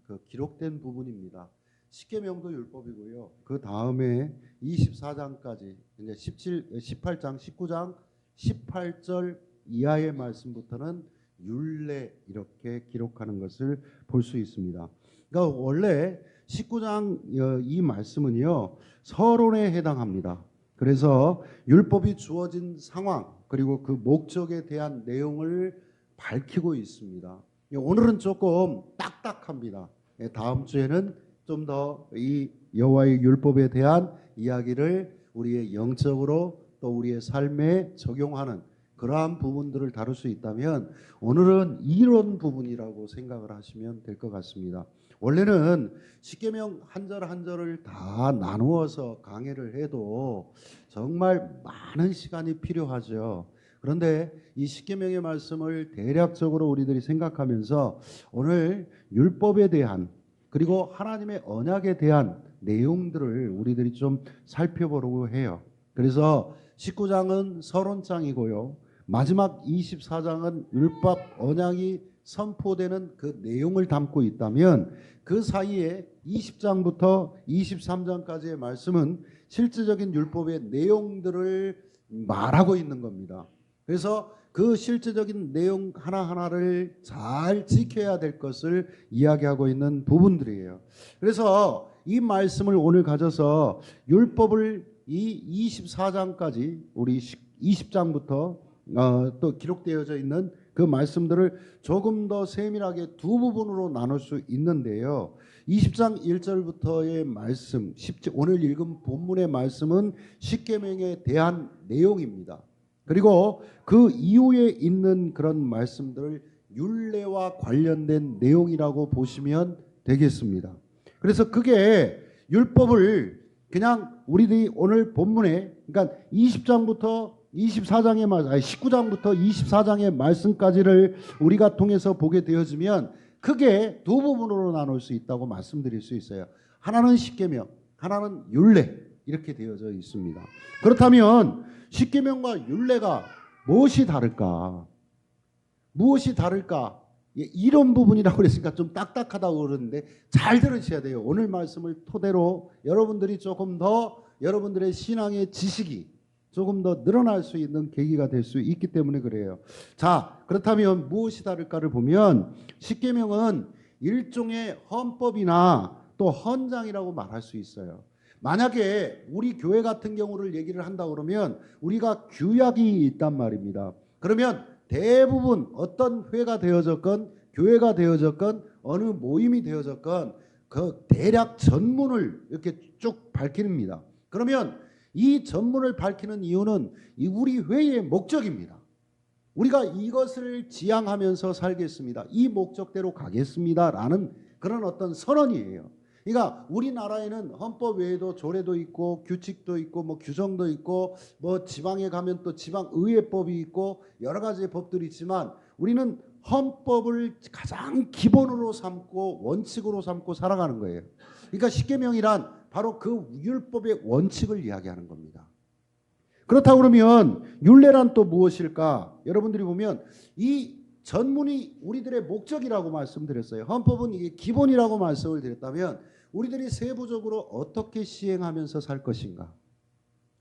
그 기록된 부분입니다. 십계명도 율법이고요. 그 다음에 24장까지 이제 18장, 19장, 18절 이하의 말씀부터는 율례 이렇게 기록하는 것을 볼 수 있습니다. 그러니까 원래 19장 이 말씀은요 서론에 해당합니다. 그래서 율법이 주어진 상황 그리고 그 목적에 대한 내용을 밝히고 있습니다. 오늘은 조금 딱딱합니다. 다음 주에는 좀 더 이 여호와의 율법에 대한 이야기를 우리의 영적으로 또 우리의 삶에 적용하는 그러한 부분들을 다룰 수 있다면 오늘은 이론 부분이라고 생각을 하시면 될 것 같습니다. 원래는 십계명 한 절 한 절을 다 나누어서 강해를 해도 정말 많은 시간이 필요하죠. 그런데 이 십계명의 말씀을 대략적으로 우리들이 생각하면서 오늘 율법에 대한 그리고 하나님의 언약에 대한 내용들을 우리들이 좀 살펴보려고 해요. 그래서 19장은 서론장이고요. 마지막 24장은 율법 언약이 선포되는 그 내용을 담고 있다면 그 사이에 20장부터 23장까지의 말씀은 실질적인 율법의 내용들을 말하고 있는 겁니다. 그래서 그 실제적인 내용 하나하나를 잘 지켜야 될 것을 이야기하고 있는 부분들이에요. 그래서 이 말씀을 오늘 가져서 율법을 이 24장까지 우리 20장부터 또 기록되어져 있는 그 말씀들을 조금 더 세밀하게 두 부분으로 나눌 수 있는데요. 20장 1절부터의 말씀, 오늘 읽은 본문의 말씀은 십계명에 대한 내용입니다. 그리고 그 이후에 있는 그런 말씀들을 율례와 관련된 내용이라고 보시면 되겠습니다. 그래서 그게 율법을 그냥 우리들이 오늘 본문에 그러니까 20장부터 24장의 말씀, 19장부터 24장의 말씀까지를 우리가 통해서 보게 되어지면 크게 두 부분으로 나눌 수 있다고 말씀드릴 수 있어요. 하나는 십계명, 하나는 율례 이렇게 되어져 있습니다. 그렇다면 십계명과 율례가 무엇이 다를까? 무엇이 다를까? 이런 부분이라고 그랬으니까 좀 딱딱하다고 그러는데 잘 들으셔야 돼요. 오늘 말씀을 토대로 여러분들이 조금 더 여러분들의 신앙의 지식이 조금 더 늘어날 수 있는 계기가 될 수 있기 때문에 그래요. 자, 그렇다면 무엇이 다를까를 보면 십계명은 일종의 헌법이나 또 헌장이라고 말할 수 있어요. 만약에 우리 교회 같은 경우를 얘기를 한다 그러면 우리가 규약이 있단 말입니다. 그러면 대부분 어떤 회가 되어졌건 교회가 되어졌건 어느 모임이 되어졌건 그 대략 전문을 이렇게 쭉 밝힙니다. 그러면 이 전문을 밝히는 이유는 우리 회의 목적입니다. 우리가 이것을 지향하면서 살겠습니다. 이 목적대로 가겠습니다라는 그런 어떤 선언이에요. 그러니까 우리나라에는 헌법 외에도 조례도 있고 규칙도 있고 뭐 규정도 있고 뭐 지방에 가면 또 지방의회법이 있고 여러 가지의 법들이 있지만 우리는 헌법을 가장 기본으로 삼고 원칙으로 삼고 살아가는 거예요. 그러니까 십계명이란 바로 그 율법의 원칙을 이야기하는 겁니다. 그렇다고 그러면 율례란 또 무엇일까? 여러분들이 보면 이 전문이 우리들의 목적이라고 말씀드렸어요. 헌법은 이게 기본이라고 말씀을 드렸다면 우리들이 세부적으로 어떻게 시행하면서 살 것인가?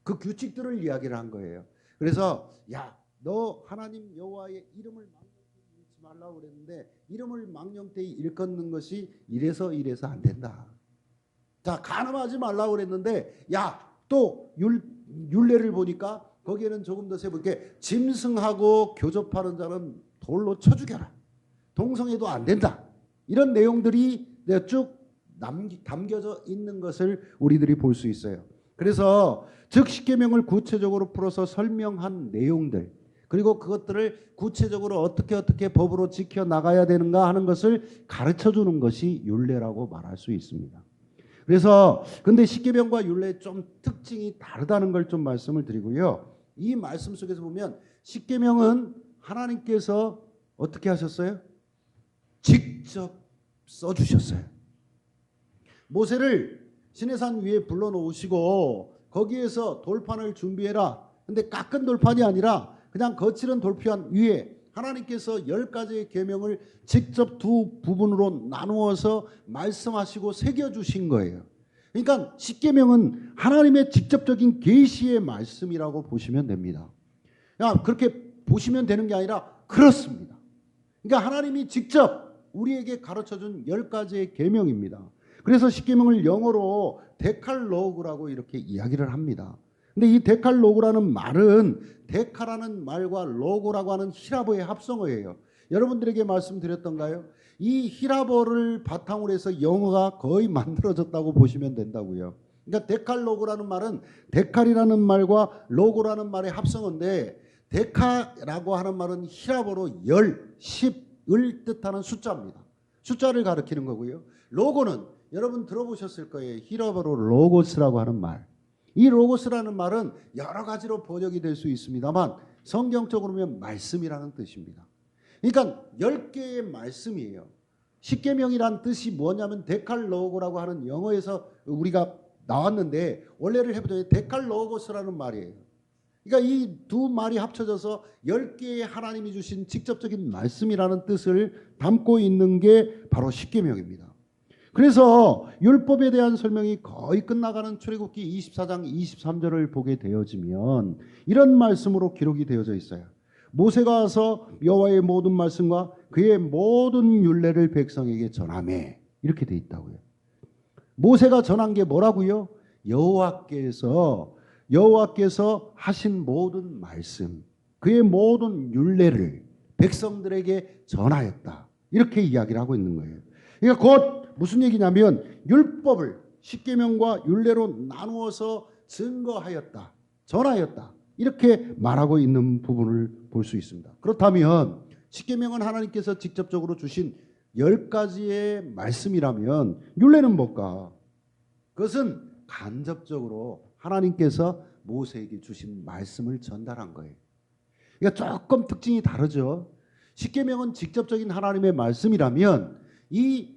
그 규칙들을 이야기를 한 거예요. 그래서 야, 너 하나님 여호와의 이름을 망령되이 읽지 말라고 그랬는데 이름을 망령되이 일컫는 것이 이래서 안 된다. 자, 간음하지 말라고 그랬는데 야, 또 율례를 보니까 거기에는 조금 더 세부 이렇게 짐승하고 교접하는 자는 돌로 쳐 죽여라. 동성애도 안 된다. 이런 내용들이 쭉 담겨져 있는 것을 우리들이 볼 수 있어요. 그래서 즉 십계명을 구체적으로 풀어서 설명한 내용들 그리고 그것들을 구체적으로 어떻게 법으로 지켜나가야 되는가 하는 것을 가르쳐주는 것이 율례라고 말할 수 있습니다. 그래서 근데 십계명과 율례의 좀 특징이 다르다는 걸 좀 말씀을 드리고요. 이 말씀 속에서 보면 십계명은 하나님께서 어떻게 하셨어요? 직접 써주셨어요. 모세를 시내산 위에 불러놓으시고 거기에서 돌판을 준비해라. 근데 깎은 돌판이 아니라 그냥 거칠은 돌판 위에 하나님께서 10가지의 계명을 직접 두 부분으로 나누어서 말씀하시고 새겨주신 거예요. 그러니까 십계명은 하나님의 직접적인 계시의 말씀이라고 보시면 됩니다. 그렇게 보시면 되는 게 아니라 그렇습니다. 그러니까 하나님이 직접 우리에게 가르쳐준 10가지의 계명입니다. 그래서 십계명을 영어로 데칼로그라고 이렇게 이야기를 합니다. 근데 이 데칼로그라는 말은 데카라는 말과 로고라고 하는 히라보의 합성어예요. 여러분들에게 말씀드렸던가요? 이 히라보를 바탕으로 해서 영어가 거의 만들어졌다고 보시면 된다고요. 그러니까 데칼로그라는 말은 데칼이라는 말과 로고라는 말의 합성어인데, 데카라고 하는 말은 히라보로 10을 뜻하는 숫자입니다. 숫자를 가리키는 거고요. 로고는 여러분 들어보셨을 거예요. 히라보로 로고스라고 하는 말. 이 로고스라는 말은 여러 가지로 번역이 될 수 있습니다만 성경적으로 보면 말씀이라는 뜻입니다. 그러니까 10개의 말씀이에요. 십계명이란 뜻이 뭐냐면 데칼로고라고 하는 영어에서 우리가 나왔는데 원래를 해보자면 데칼로고스라는 말이에요. 그러니까 이 두 말이 합쳐져서 10개의 하나님이 주신 직접적인 말씀이라는 뜻을 담고 있는 게 바로 십계명입니다. 그래서 율법에 대한 설명이 거의 끝나가는 출애굽기 24장 23절을 보게 되어지면 이런 말씀으로 기록이 되어져 있어요. 모세가 와서 여호와의 모든 말씀과 그의 모든 율례를 백성에게 전하매, 이렇게 돼 있다고요. 모세가 전한 게 뭐라고요? 여호와께서 하신 모든 말씀, 그의 모든 율례를 백성들에게 전하였다, 이렇게 이야기를 하고 있는 거예요. 그러니까 곧 무슨 얘기냐면 율법을 십계명과 율례로 나누어서 증거하였다, 전하였다, 이렇게 말하고 있는 부분을 볼 수 있습니다. 그렇다면 십계명은 하나님께서 직접적으로 주신 10가지의 말씀이라면 율례는 뭘까? 그것은 간접적으로 하나님께서 모세에게 주신 말씀을 전달한 거예요. 그러니까 조금 특징이 다르죠. 십계명은 직접적인 하나님의 말씀이라면 이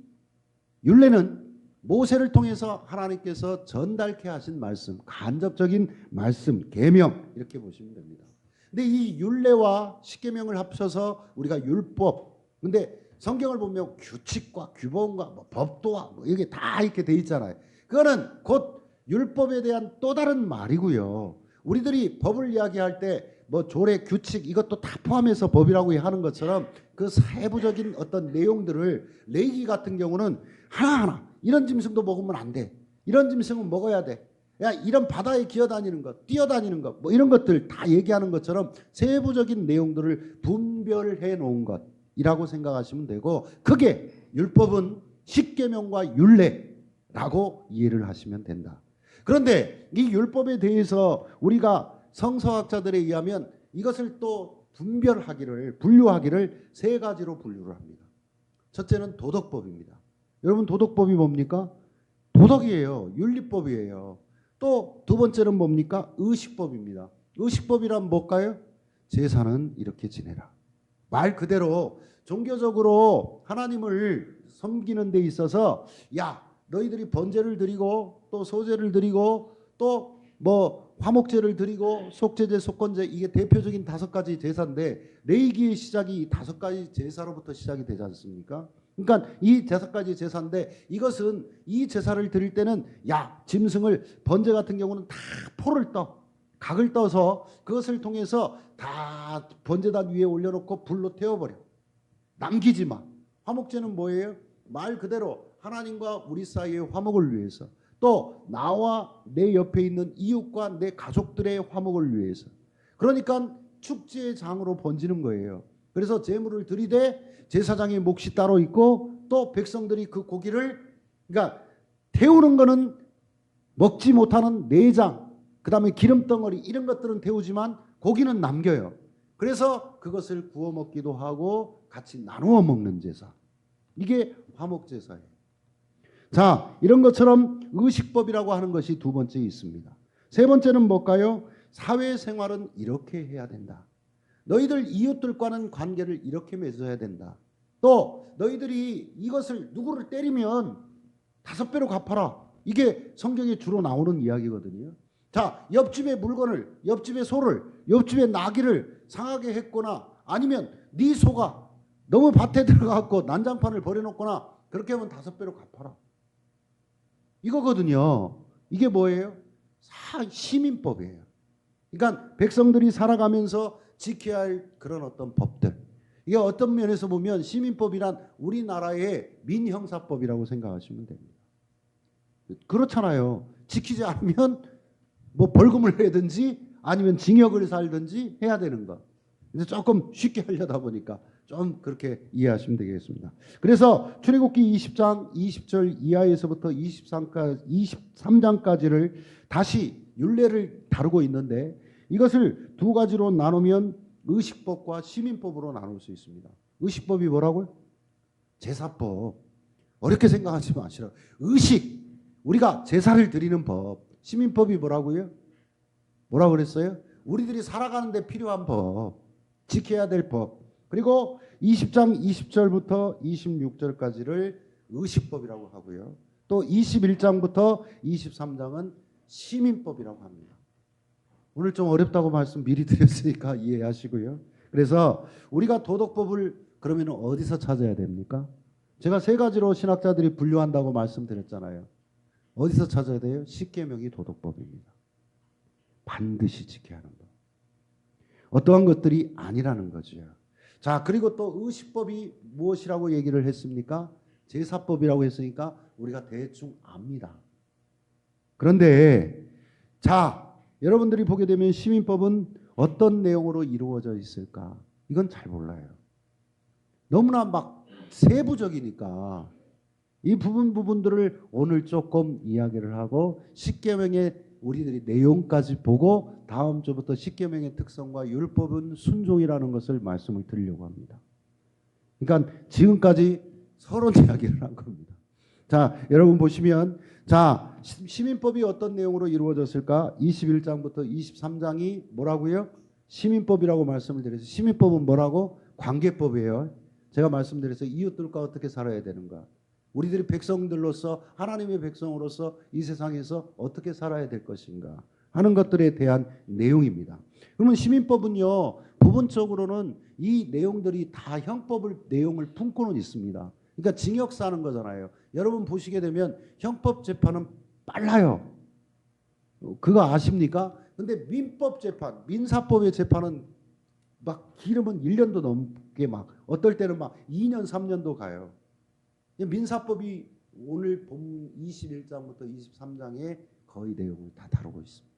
율례는 모세를 통해서 하나님께서 전달케 하신 말씀, 간접적인 말씀, 계명, 이렇게 보시면 됩니다. 근데 이 율례와 십계명을 합쳐서 우리가 율법, 근데 성경을 보면 규칙과 규범과 뭐 법도와 뭐 이게 다 이렇게 돼 있잖아요. 그거는 곧 율법에 대한 또 다른 말이고요. 우리들이 법을 이야기할 때 뭐 조례, 규칙 이것도 다 포함해서 법이라고 하는 것처럼 그 세부적인 어떤 내용들을, 레위기 같은 경우는 하나하나 이런 짐승도 먹으면 안 돼, 이런 짐승은 먹어야 돼, 야 이런 바다에 기어다니는 것, 뛰어다니는 것, 뭐 이런 것들 다 얘기하는 것처럼 세부적인 내용들을 분별해 놓은 것이라고 생각하시면 되고, 그게 율법은 십계명과 율례라고 이해를 하시면 된다. 그런데 이 율법에 대해서 우리가 성서학자들에 의하면 이것을 또 분류하기를 3가지로 분류를 합니다. 첫째는 도덕법입니다. 여러분 도덕법이 뭡니까? 도덕이에요. 윤리법이에요. 또 두 번째는 뭡니까? 의식법입니다. 의식법이란 뭘까요? 제사는 이렇게 지내라. 말 그대로 종교적으로 하나님을 섬기는 데 있어서 야 너희들이 번제를 드리고 또 소제를 드리고 또 뭐 화목제를 드리고 속죄제, 속건제, 이게 대표적인 5가지 제사인데 레위기의 시작이 이 5가지 제사로부터 시작이 되지 않습니까? 그러니까 이 5가지 제사인데 이것은 이 제사를 드릴 때는 야 짐승을, 번제 같은 경우는 다 각을 떠서 그것을 통해서 다 번제단 위에 올려놓고 불로 태워버려. 남기지 마. 화목제는 뭐예요? 말 그대로 하나님과 우리 사이의 화목을 위해서, 또 나와 내 옆에 있는 이웃과 내 가족들의 화목을 위해서. 그러니까 축제의 장으로 번지는 거예요. 그래서 제물을 드리되 제사장의 몫이 따로 있고 또 백성들이 그 고기를, 그러니까 태우는 거는 먹지 못하는 내장, 그 다음에 기름덩어리 이런 것들은 태우지만 고기는 남겨요. 그래서 그것을 구워 먹기도 하고 같이 나누어 먹는 제사, 이게 화목제사예요. 자, 이런 것처럼 의식법이라고 하는 것이 두 번째 있습니다. 세 번째는 뭘까요? 사회생활은 이렇게 해야 된다. 너희들 이웃들과는 관계를 이렇게 맺어야 된다. 또 너희들이 이것을 누구를 때리면 5배로 갚아라. 이게 성경에 주로 나오는 이야기거든요. 자, 옆집의 물건을, 옆집의 소를, 옆집의 나귀를 상하게 했거나 아니면 네 소가 너무 밭에 들어가고 난장판을 버려놓거나 그렇게 하면 5배로 갚아라. 이거거든요. 이게 뭐예요? 시민법이에요. 그러니까 백성들이 살아가면서 지켜야 할 그런 어떤 법들. 이게 어떤 면에서 보면 시민법이란 우리나라의 민형사법이라고 생각하시면 됩니다. 그렇잖아요. 지키지 않으면 뭐 벌금을 내든지 아니면 징역을 살든지 해야 되는 거. 그래서 조금 쉽게 하려다 보니까 좀 그렇게 이해하시면 되겠습니다. 그래서 출애굽기 20장 20절 이하에서부터 23장까지를 다시 율례를 다루고 있는데 이것을 두 가지로 나누면 의식법과 시민법으로 나눌 수 있습니다. 의식법이 뭐라고요? 제사법. 어렵게 생각하지 마시라고. 의식. 우리가 제사를 드리는 법. 시민법이 뭐라고요? 뭐라고 그랬어요? 우리들이 살아가는 데 필요한 법. 지켜야 될 법. 그리고 20장 20절부터 26절까지를 의식법이라고 하고요. 또 21장부터 23장은 시민법이라고 합니다. 오늘 좀 어렵다고 말씀 미리 드렸으니까 이해하시고요. 그래서 우리가 도덕법을 그러면 어디서 찾아야 됩니까? 제가 3가지로 신학자들이 분류한다고 말씀드렸잖아요. 어디서 찾아야 돼요? 십계명이 도덕법입니다. 반드시 지켜야 하는 법. 어떠한 것들이 아니라는 거죠. 자, 그리고 또 의식법이 무엇이라고 얘기를 했습니까? 제사법이라고 했으니까 우리가 대충 압니다. 그런데 자, 여러분들이 보게 되면 시민법은 어떤 내용으로 이루어져 있을까? 이건 잘 몰라요. 너무나 막 세부적이니까 이 부분들을 오늘 조금 이야기를 하고 십계명의 우리들이 내용까지 보고 다음 주부터 십계명의 특성과 율법은 순종이라는 것을 말씀을 드리려고 합니다. 그러니까 지금까지 서론 이야기를 한 겁니다. 자, 여러분 보시면 자, 시민법이 어떤 내용으로 이루어졌을까? 21장부터 23장이 뭐라고요? 시민법이라고 말씀을 드렸어요. 시민법은 뭐라고? 관계법이에요. 제가 말씀드렸어요. 이웃들과 어떻게 살아야 되는가? 우리들이 백성들로서 하나님의 백성으로서 이 세상에서 어떻게 살아야 될 것인가 하는 것들에 대한 내용입니다. 그러면 시민법은요, 부분적으로는 이 내용들이 다 형법을 내용을 품고는 있습니다. 그러니까 징역 사는 거잖아요. 여러분 보시게 되면 형법 재판은 빨라요. 그거 아십니까? 근데 민법 재판, 민사법의 재판은 막 길으면 1년도 넘게 막 어떨 때는 막 2년, 3년도 가요. 민사법이 오늘 본 21장부터 23장에 거의 내용을 다 다루고 있습니다.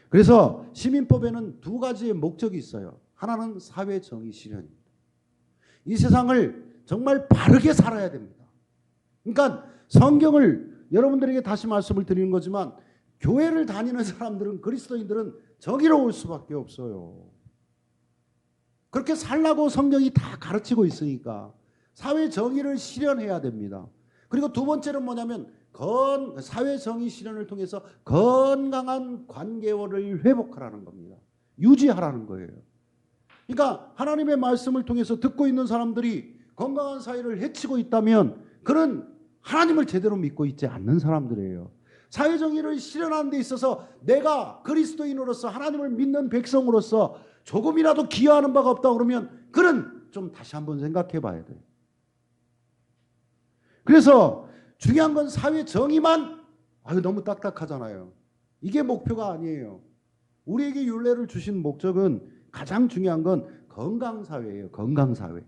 그래서 시민법에는 2가지의 목적이 있어요. 하나는 사회 정의 실현입니다. 이 세상을 정말 바르게 살아야 됩니다. 그러니까 성경을 여러분들에게 다시 말씀을 드리는 거지만 교회를 다니는 사람들은 그리스도인들은 정의로울 수밖에 없어요. 그렇게 살라고 성경이 다 가르치고 있으니까 사회 정의를 실현해야 됩니다. 그리고 2번째는 뭐냐면 사회 정의 실현을 통해서 건강한 관계를 회복하라는 겁니다. 유지하라는 거예요. 그러니까 하나님의 말씀을 통해서 듣고 있는 사람들이 건강한 사회를 해치고 있다면 그는 하나님을 제대로 믿고 있지 않는 사람들이에요. 사회정의를 실현하는 데 있어서 내가 그리스도인으로서 하나님을 믿는 백성으로서 조금이라도 기여하는 바가 없다 그러면 그는 좀 다시 한번 생각해 봐야 돼요. 그래서 중요한 건 사회정의만 너무 딱딱하잖아요. 이게 목표가 아니에요. 우리에게 율례를 주신 목적은 가장 중요한 건 건강사회예요. 건강사회.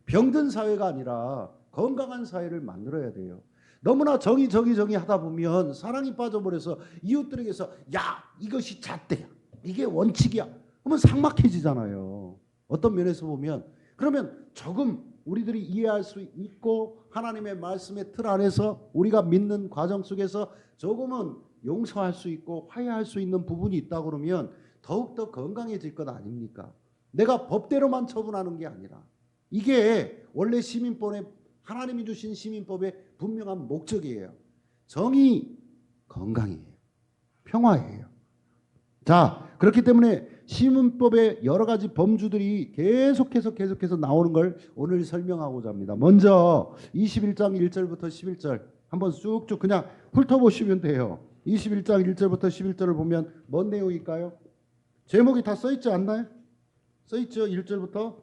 병든 사회가 아니라 건강한 사회를 만들어야 돼요. 너무나 정의 하다 보면 사랑이 빠져버려서 이웃들에게서 야 이것이 잣대야. 이게 원칙이야. 그러면 삭막해지잖아요. 어떤 면에서 보면. 그러면 조금 우리들이 이해할 수 있고 하나님의 말씀의 틀 안에서 우리가 믿는 과정 속에서 조금은 용서할 수 있고 화해할 수 있는 부분이 있다 그러면 더욱더 건강해질 것 아닙니까? 내가 법대로만 처분하는 게 아니라 이게 원래 시민법의 하나님이 주신 시민법의 분명한 목적이에요. 정의, 건강이에요. 평화예요. 자, 그렇기 때문에 시민법의 여러 가지 범주들이 계속해서 나오는 걸 오늘 설명하고자 합니다. 먼저 21장 1절부터 11절 한번 쑥쭉 그냥 훑어보시면 돼요. 21장 1절부터 11절을 보면 뭔 내용일까요? 제목이 다 써있지 않나요? 써있죠. 1절부터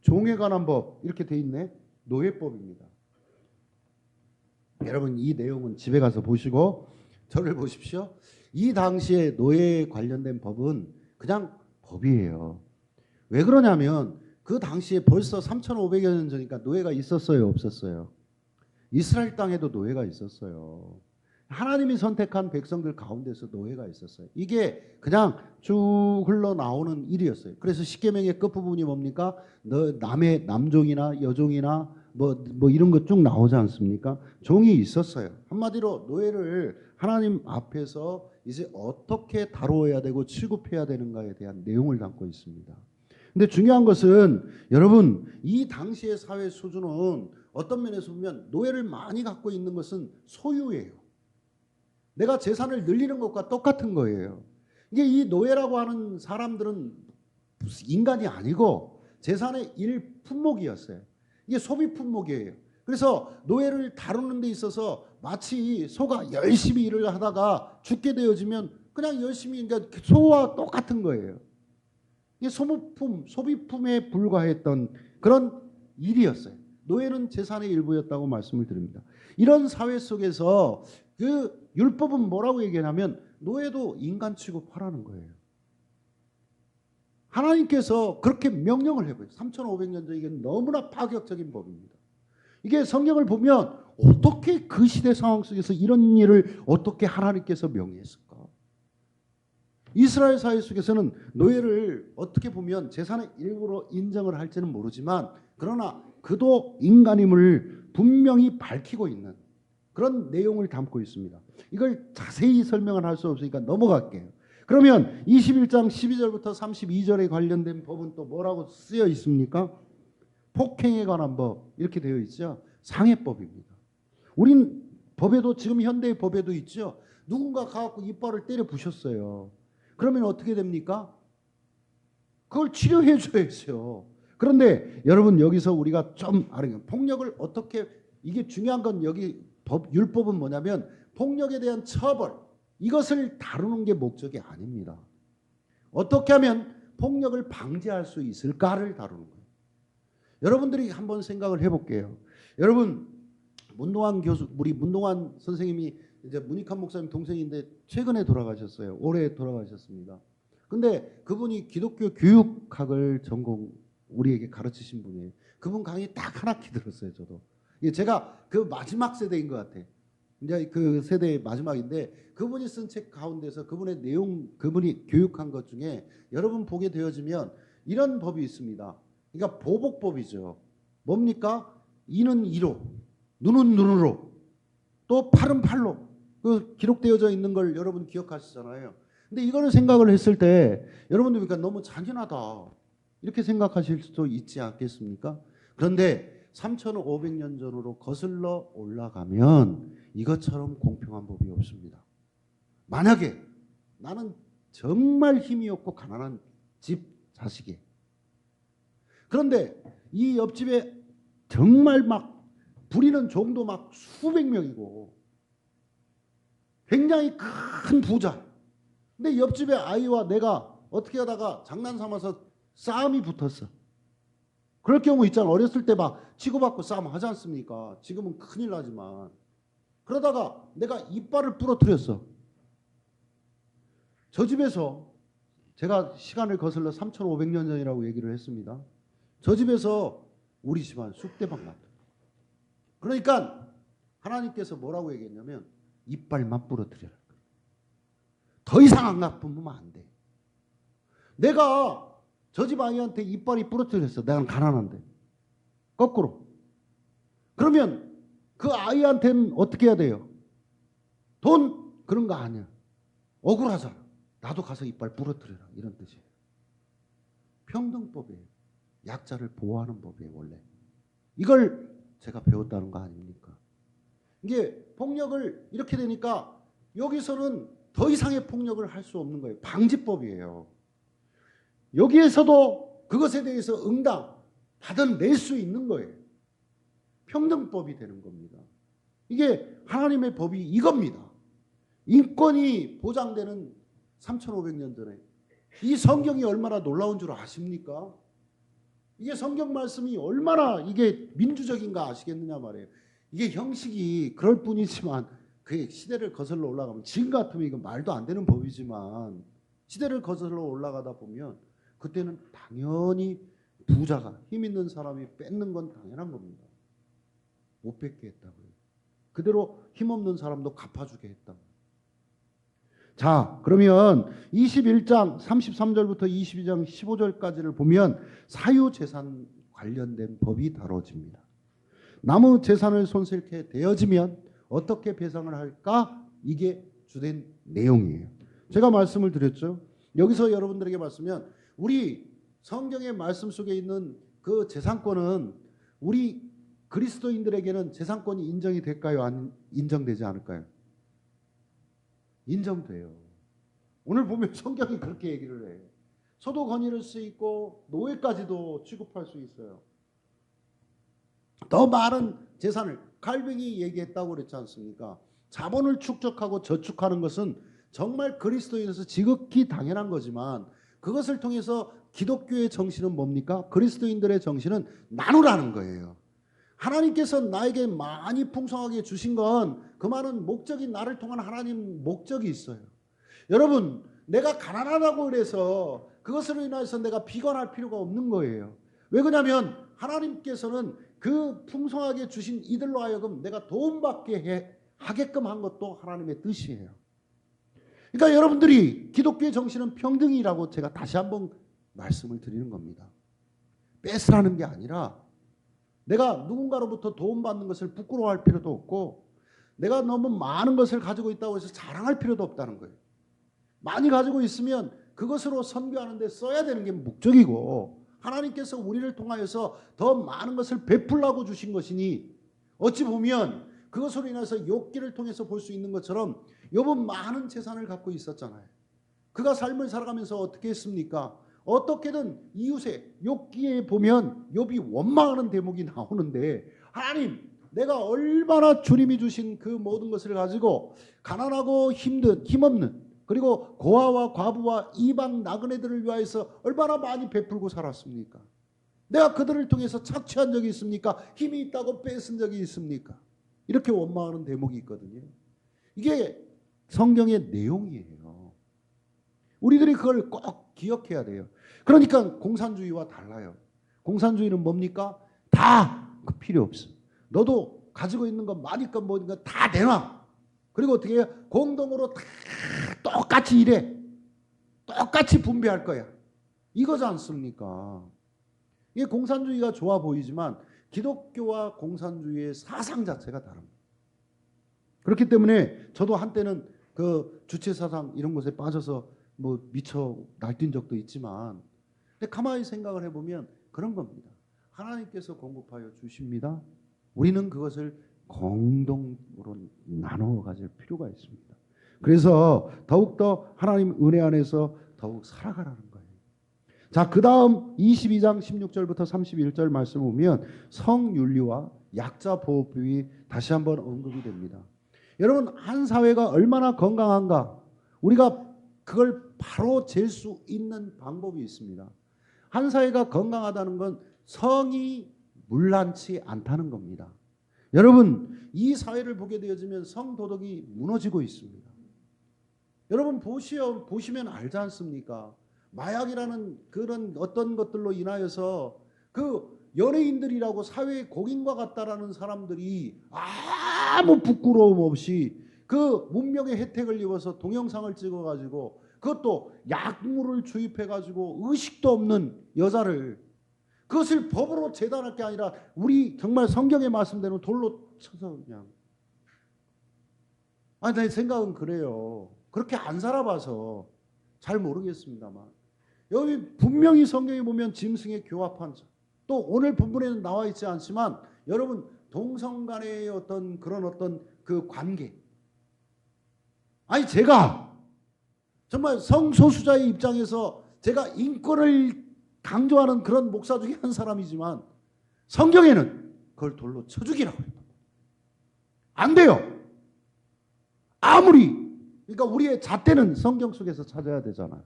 종에 관한 법 이렇게 돼 있네. 노예법입니다. 여러분 이 내용은 집에 가서 보시고 저를 보십시오. 이 당시에 노예에 관련된 법은 그냥 법이에요. 왜 그러냐면 그 당시에 벌써 3,500여 년 전이니까 노예가 있었어요, 없었어요? 이스라엘 땅에도 노예가 있었어요. 하나님이 선택한 백성들 가운데서 노예가 있었어요. 이게 그냥 쭉 흘러나오는 일이었어요. 그래서 십계명의 끝부분이 뭡니까? 너 남의 남종이나 여종이나 뭐 이런 거 쭉 나오지 않습니까? 종이 있었어요. 한마디로 노예를 하나님 앞에서 이제 어떻게 다루어야 되고 취급해야 되는가에 대한 내용을 담고 있습니다. 근데 중요한 것은 여러분 이 당시의 사회 수준은 어떤 면에서 보면 노예를 많이 갖고 있는 것은 소유예요. 내가 재산을 늘리는 것과 똑같은 거예요. 이게 이 노예라고 하는 사람들은 인간이 아니고 재산의 일품목이었어요. 이게 소비 품목이에요. 그래서 노예를 다루는 데 있어서 마치 소가 열심히 일을 하다가 죽게 되어지면 그냥 열심히 그러니까 소와 똑같은 거예요. 이게 소모품, 소비품에 불과했던 그런 일이었어요. 노예는 재산의 일부였다고 말씀을 드립니다. 이런 사회 속에서 그 율법은 뭐라고 얘기하냐면 노예도 인간 취급하라는 거예요. 하나님께서 그렇게 명령을 해버려요. 3,500년 전 이게 너무나 파격적인 법입니다. 이게 성경을 보면 어떻게 그 시대 상황 속에서 이런 일을 어떻게 하나님께서 명했을까? 이스라엘 사회 속에서는 노예를 어떻게 보면 재산의 일부로 인정을 할지는 모르지만 그러나 그도 인간임을 분명히 밝히고 있는 그런 내용을 담고 있습니다. 이걸 자세히 설명을 할 수 없으니까 넘어갈게요. 그러면 21장 12절부터 32절에 관련된 법은 또 뭐라고 쓰여 있습니까? 폭행에 관한 법 이렇게 되어 있죠. 상해법입니다. 우린 법에도 지금 현대의 법에도 있죠. 누군가 가갖고 이빨을 때려 부셨어요. 그러면 어떻게 됩니까? 그걸 치료해 줘야죠. 그런데 여러분 여기서 우리가 좀 알아요. 폭력을 어떻게 이게 중요한 건 여기 율법은 뭐냐면 폭력에 대한 처벌 이것을 다루는 게 목적이 아닙니다. 어떻게 하면 폭력을 방지할 수 있을까를 다루는 거예요. 여러분들이 한번 생각을 해볼게요. 여러분 문동환 교수 우리 문동환 선생님이 이제 문익환 목사님 동생인데 최근에 돌아가셨어요. 올해 돌아가셨습니다. 근데 그분이 기독교 교육학을 전공 우리에게 가르치신 분이에요. 그분 강의 딱 한 학기 들었어요. 저도. 제가 그 마지막 세대인 것 같아. 이제 그 세대의 마지막인데 그분이 쓴 책 가운데서 그분의 내용 그분이 교육한 것 중에 여러분 보게 되어지면 이런 법이 있습니다. 그러니까 보복법이죠. 뭡니까? 이는 이로, 눈은 눈으로, 또 팔은 팔로. 그 기록되어져 있는 걸 여러분 기억하시잖아요. 근데 이거를 생각을 했을 때 여러분들 그러니까 너무 잔인하다 이렇게 생각하실 수도 있지 않겠습니까? 그런데 3,500년 전으로 거슬러 올라가면 이것처럼 공평한 법이 없습니다. 만약에 나는 정말 힘이 없고 가난한 집 자식이에요. 그런데 이 옆집에 정말 막 부리는 종도 막 수백 명이고 굉장히 큰 부자. 근데 옆집의 아이와 내가 어떻게 하다가 장난 삼아서 싸움이 붙었어. 그럴 경우 있잖아. 어렸을 때 막 치고받고 싸움 하지 않습니까? 지금은 큰일 나지만. 그러다가 내가 이빨을 부러뜨렸어. 저 집에서 제가 시간을 거슬러 3,500년 전이라고 얘기를 했습니다. 저 집에서 우리 집안 쑥대박 났다. 그러니까 하나님께서 뭐라고 얘기했냐면 이빨만 부러뜨려라. 더 이상 안 나쁘면 안 돼. 내가 저 집 아이한테 이빨이 부러뜨렸어. 내가 가난한데. 거꾸로. 그러면 그 아이한테는 어떻게 해야 돼요? 돈? 그런 거 아니야. 억울하잖아. 나도 가서 이빨 부러뜨려라. 이런 뜻이에요. 평등법이에요. 약자를 보호하는 법이에요. 원래. 이걸 제가 배웠다는 거 아닙니까? 이게 폭력을 이렇게 되니까 여기서는 더 이상의 폭력을 할 수 없는 거예요. 방지법이에요. 여기에서도 그것에 대해서 응당 받아낼 수 있는 거예요. 평등법이 되는 겁니다. 이게 하나님의 법이 이겁니다. 인권이 보장되는 3,500년 전에 이 성경이 얼마나 놀라운 줄 아십니까? 이게 성경 말씀이 얼마나 이게 민주적인가 아시겠느냐 말이에요. 이게 형식이 그럴 뿐이지만 그 시대를 거슬러 올라가면 지금 같으면 이거 말도 안 되는 법이지만 시대를 거슬러 올라가다 보면 그때는 당연히 부자가 힘 있는 사람이 뺏는 건 당연한 겁니다. 못 뺏게 했다고요. 그대로 힘없는 사람도 갚아주게 했다고. 자, 그러면 21장 33절부터 22장 15절까지를 보면 사유재산 관련된 법이 다뤄집니다. 남의 재산을 손실케 되어지면 어떻게 배상을 할까? 이게 주된 내용이에요. 제가 말씀을 드렸죠. 여기서 여러분들에게 말씀면 우리 성경의 말씀 속에 있는 그 재산권은 우리 그리스도인들에게는 재산권이 인정이 될까요? 안 인정되지 않을까요? 인정돼요. 오늘 보면 성경이 그렇게 얘기를 해요. 소도 건의를 수 있고 노예까지도 취급할 수 있어요. 더 많은 재산을 칼뱅이 얘기했다고 그랬지 않습니까? 자본을 축적하고 저축하는 것은 정말 그리스도인에서 지극히 당연한 거지만 그것을 통해서 기독교의 정신은 뭡니까? 그리스도인들의 정신은 나누라는 거예요. 하나님께서 나에게 많이 풍성하게 주신 건 그 많은 목적이 나를 통한 하나님 목적이 있어요. 여러분, 내가 가난하다고 그래서 그것으로 인해서 내가 비관할 필요가 없는 거예요. 왜 그러냐면 하나님께서는 그 풍성하게 주신 이들로 하여금 내가 도움받게 하게끔 한 것도 하나님의 뜻이에요. 그러니까 여러분들이 기독교의 정신은 평등이라고 제가 다시 한번 말씀을 드리는 겁니다. 뺏으라는 게 아니라 내가 누군가로부터 도움받는 것을 부끄러워할 필요도 없고 내가 너무 많은 것을 가지고 있다고 해서 자랑할 필요도 없다는 거예요. 많이 가지고 있으면 그것으로 선교하는 데 써야 되는 게 목적이고 하나님께서 우리를 통하여서 더 많은 것을 베풀라고 주신 것이니 어찌 보면 그것으로 인해서 욥기를 통해서 볼 수 있는 것처럼 욥은 많은 재산을 갖고 있었잖아요. 그가 삶을 살아가면서 어떻게 했습니까? 어떻게든 이웃의 욥기에 보면 욥이 원망하는 대목이 나오는데 하나님 내가 얼마나 주님이 주신 그 모든 것을 가지고 가난하고 힘든 힘없는 그리고 고아와 과부와 이방 나그네들을 위하여서 얼마나 많이 베풀고 살았습니까? 내가 그들을 통해서 착취한 적이 있습니까? 힘이 있다고 뺏은 적이 있습니까? 이렇게 원망하는 대목이 있거든요. 이게 성경의 내용이에요. 우리들이 그걸 꼭 기억해야 돼요. 그러니까 공산주의와 달라요. 공산주의는 뭡니까? 다 필요 없어. 너도 가지고 있는 건 많으니까 뭐니까 다 내놔. 그리고 어떻게 해요? 공동으로 다 똑같이 일해. 똑같이 분배할 거야. 이거지 않습니까? 이게 공산주의가 좋아 보이지만 기독교와 공산주의의 사상 자체가 다릅니다. 그렇기 때문에 저도 한때는 그 주체사상 이런 것에 빠져서 뭐 미쳐 날뛴 적도 있지만 근데 가만히 생각을 해보면 그런 겁니다. 하나님께서 공급하여 주십니다. 우리는 그것을 공동으로 나누어 가질 필요가 있습니다. 그래서 더욱더 하나님 은혜 안에서 더욱 살아가라는 거예요. 자, 그 다음 22장 16절부터 31절 말씀 보면 성윤리와 약자보호법이 다시 한번 언급이 됩니다. 여러분, 한 사회가 얼마나 건강한가 우리가 그걸 바로 잴 수 있는 방법이 있습니다. 한 사회가 건강하다는 건 성이 문란치 않다는 겁니다. 여러분, 이 사회를 보게 되어지면 성도덕이 무너지고 있습니다. 여러분 보시면 알지 않습니까? 마약이라는 그런 어떤 것들로 인하여서 그 연예인들이라고 사회의 공인과 같다라는 사람들이 아무 부끄러움 없이 그 문명의 혜택을 입어서 동영상을 찍어가지고 그것도 약물을 주입해가지고 의식도 없는 여자를 그것을 법으로 재단할 게 아니라 우리 정말 성경의 말씀대로 돌로 쳐서 그냥 아니 내 생각은 그래요. 그렇게 안 살아봐서 잘 모르겠습니다만 여기 분명히 성경에 보면 짐승의 교합한 또 오늘 본문에는 나와 있지 않지만 여러분 동성 간의 어떤 그런 어떤 그 관계 아니 제가 정말 성소수자의 입장에서 제가 인권을 강조하는 그런 목사 중에 한 사람이지만 성경에는 그걸 돌로 쳐 죽이라고 해요. 안 돼요. 아무리 그러니까 우리의 잣대는 성경 속에서 찾아야 되잖아요.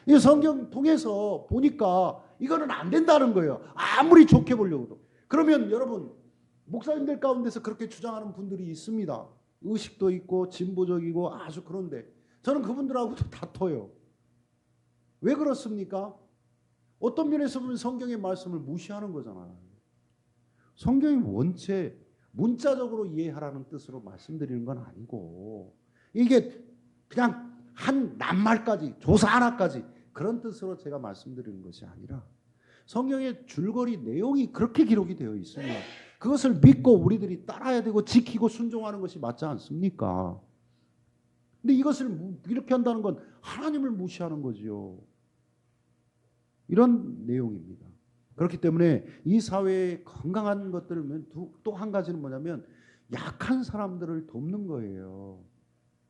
이 성경 통해서 보니까 이거는 안 된다는 거예요. 아무리 좋게 보려고도. 그러면 여러분, 목사님들 가운데서 그렇게 주장하는 분들이 있습니다. 의식도 있고 진보적이고 아주 그런데 저는 그분들하고도 다퉈요. 왜 그렇습니까? 어떤 면에서 보면 성경의 말씀을 무시하는 거잖아요. 성경이 원체 문자적으로 이해하라는 뜻으로 말씀드리는 건 아니고 이게 그냥 한 낱말까지 조사 하나까지 그런 뜻으로 제가 말씀드리는 것이 아니라 성경의 줄거리 내용이 그렇게 기록이 되어 있으면 그것을 믿고 우리들이 따라야 되고 지키고 순종하는 것이 맞지 않습니까? 근데 이것을 이렇게 한다는 건 하나님을 무시하는 거지요. 이런 내용입니다. 그렇기 때문에 이 사회의 건강한 것들을 또 한 가지는 뭐냐면 약한 사람들을 돕는 거예요.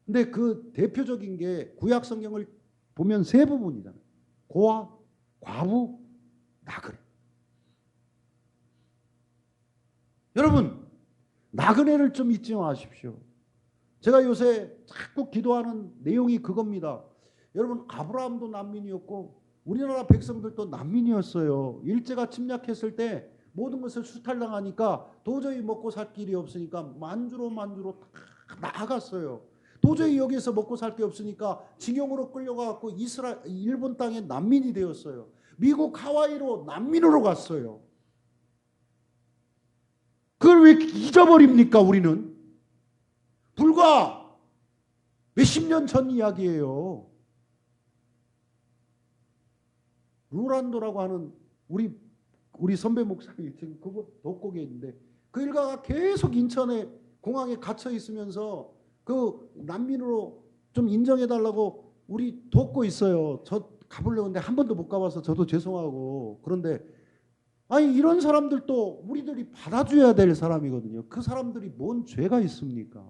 근데 그 대표적인 게 구약 성경을 보면 세 부분이잖아요. 고아, 과부, 나그네. 여러분, 나그네를 좀 잊지 마십시오. 제가 요새 자꾸 기도하는 내용이 그겁니다. 여러분, 아브라함도 난민이었고 우리나라 백성들도 난민이었어요. 일제가 침략했을 때 모든 것을 수탈당하니까 도저히 먹고 살 길이 없으니까 만주로 다 나아갔어요. 도저히 여기서 먹고 살 게 없으니까 징용으로 끌려가고 일본 땅에 난민이 되었어요. 미국 하와이로 난민으로 갔어요. 그걸 왜 잊어버립니까 우리는? 불과 몇십 년 전 이야기예요. 루란도라고 하는 우리 선배 목사님이 지금 그거 독곡에 있는데 그 일가가 계속 인천에 공항에 갇혀 있으면서 그 난민으로 좀 인정해달라고 우리 돕고 있어요. 저 가보려고 했는데 한 번도 못 가봐서 저도 죄송하고. 그런데 아니 이런 사람들도 우리들이 받아줘야 될 사람이거든요. 그 사람들이 뭔 죄가 있습니까?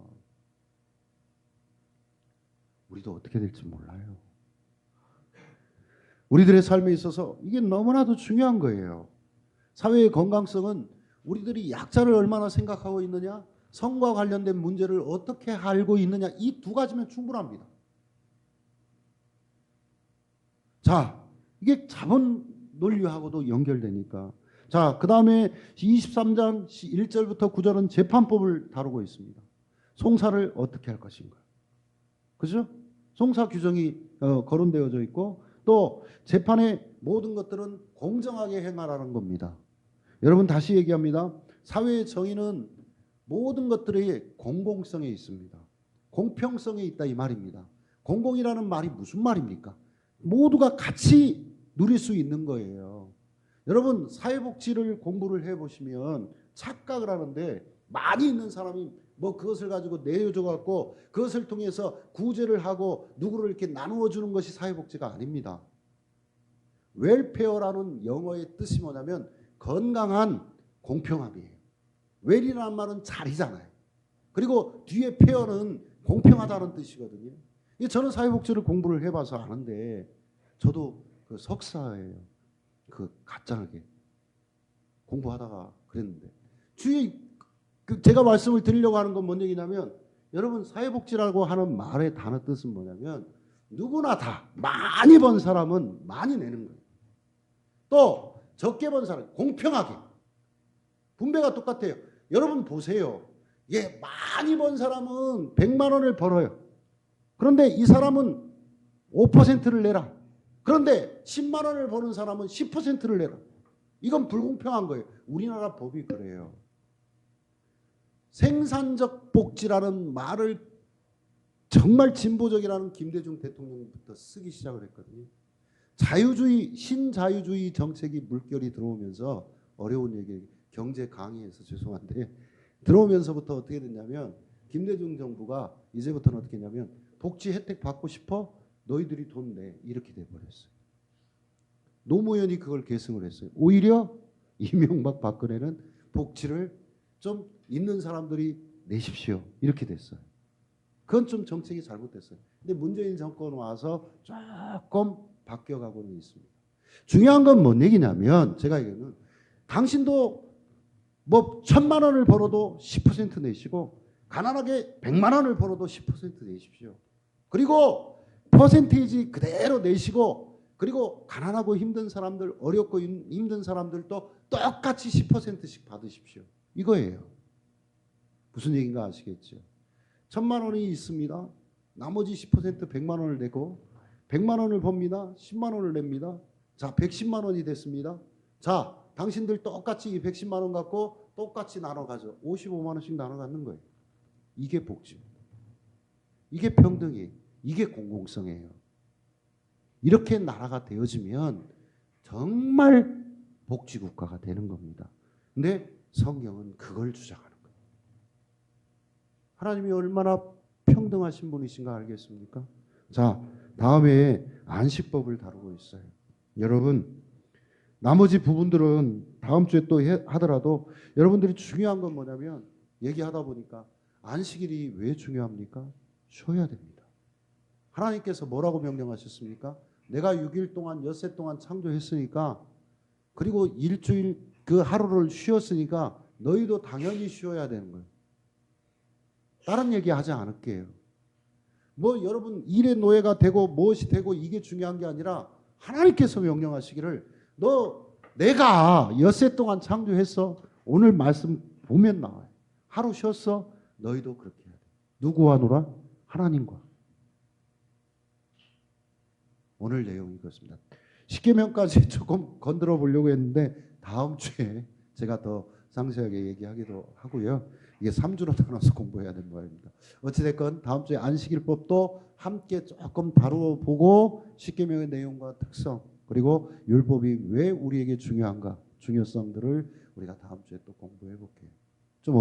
우리도 어떻게 될지 몰라요. 우리들의 삶에 있어서 이게 너무나도 중요한 거예요. 사회의 건강성은 우리들이 약자를 얼마나 생각하고 있느냐, 성과 관련된 문제를 어떻게 알고 있느냐, 이 두 가지면 충분합니다. 자, 이게 자본 논리하고도 연결되니까. 자, 그 다음에 23장 1절부터 9절은 재판법을 다루고 있습니다. 송사를 어떻게 할 것인가. 그죠? 송사 규정이 거론되어져 있고 또 재판의 모든 것들은 공정하게 행하라는 겁니다. 여러분 다시 얘기합니다. 사회의 정의는 모든 것들의 공공성에 있습니다. 공평성에 있다 이 말입니다. 공공이라는 말이 무슨 말입니까? 모두가 같이 누릴 수 있는 거예요. 여러분 사회복지를 공부를 해보시면 착각을 하는데 많이 있는 사람이 뭐 그것을 가지고 내어줘 갖고 그것을 통해서 구제를 하고 누구를 이렇게 나누어 주는 것이 사회복지가 아닙니다. 웰페어라는 영어의 뜻이 뭐냐면 건강한 공평함이에요. 웰이라는 말은 잘이잖아요. 그리고 뒤에 페어는 공평하다는 뜻이거든요. 저는 사회복지를 공부를 해봐서 아는데 저도 그 석사예요. 그 가짜하게 공부하다가 그랬는데 주의 제가 말씀을 드리려고 하는 건 뭔 얘기냐면 여러분 사회복지라고 하는 말의 단어 뜻은 뭐냐면 누구나 다 많이 번 사람은 많이 내는 거예요. 또 적게 번 사람 공평하게 분배가 똑같아요. 여러분 보세요. 예, 많이 번 사람은 100만 원을 벌어요. 그런데 이 사람은 5%를 내라. 그런데 10만 원을 버는 사람은 10%를 내라. 이건 불공평한 거예요. 우리나라 법이 그래요. 생산적 복지라는 말을 정말 진보적이라는 김대중 대통령부터 쓰기 시작을 했거든요. 자유주의, 신자유주의 정책이 물결이 들어오면서 어려운 얘기, 경제 강의에서 죄송한데 들어오면서부터 어떻게 됐냐면 김대중 정부가 이제부터는 어떻게 했냐면 복지 혜택 받고 싶어? 너희들이 돈 내. 이렇게 돼버렸어요. 노무현이 그걸 계승을 했어요. 오히려 이명박 박근혜는 복지를 좀 있는 사람들이 내십시오. 이렇게 됐어요. 그건 좀 정책이 잘못됐어요. 근데 문재인 정권 와서 조금 바뀌어가고는 있습니다. 중요한 건 뭔 얘기냐면 제가 얘기하는 당신도 뭐 1,000만 원을 벌어도 10% 내시고 가난하게 100만 원을 벌어도 10% 내십시오. 그리고 퍼센테이지 그대로 내시고 그리고 가난하고 힘든 사람들, 어렵고 힘든 사람들도 똑같이 10%씩 받으십시오. 이거예요. 무슨 얘기인가 아시겠죠? 1,000만 원이 있습니다. 나머지 10% 100만 원을 내고 100만 원을 법니다. 10만 원을 냅니다. 자, 110만 원이 됐습니다. 자, 당신들 똑같이 이 110만 원 갖고 똑같이 나눠 가져. 55만 원씩 나눠 갖는 거예요. 이게 복지입니다. 이게 평등이에요. 이게 공공성이에요. 이렇게 나라가 되어지면 정말 복지국가가 되는 겁니다. 근데 성경은 그걸 주장하는 거예요. 하나님이 얼마나 평등하신 분이신가 알겠습니까? 자, 다음에 안식법을 다루고 있어요. 여러분, 나머지 부분들은 다음 주에 또 하더라도 여러분들이 중요한 건 뭐냐면 얘기하다 보니까 안식일이 왜 중요합니까? 쉬어야 됩니다. 하나님께서 뭐라고 명령하셨습니까? 내가 6일 동안 엿새 동안 창조했으니까 그리고 일주일 그 하루를 쉬었으니까 너희도 당연히 쉬어야 되는 거예요. 다른 얘기 하지 않을게요. 뭐 여러분 일의 노예가 되고 무엇이 되고 이게 중요한 게 아니라 하나님께서 명령하시기를 내가 엿새 동안 창조했어. 오늘 말씀 보면 나와요. 하루 쉬었어. 너희도 그렇게 해야 돼. 누구와 놀아? 하나님과. 오늘 내용이 그렇습니다. 십계명까지 조금 건드려 보려고 했는데 다음 주에 제가 더 상세하게 얘기하기도 하고요. 이게 3주로 나눠서 공부해야 되는 모양입니다. 어찌됐건 다음 주에 안식일법도 함께 조금 다루어보고 십계명의 내용과 특성 그리고 율법이 왜 우리에게 중요한가 중요성들을 우리가 다음 주에 또 공부해 볼게요. 좀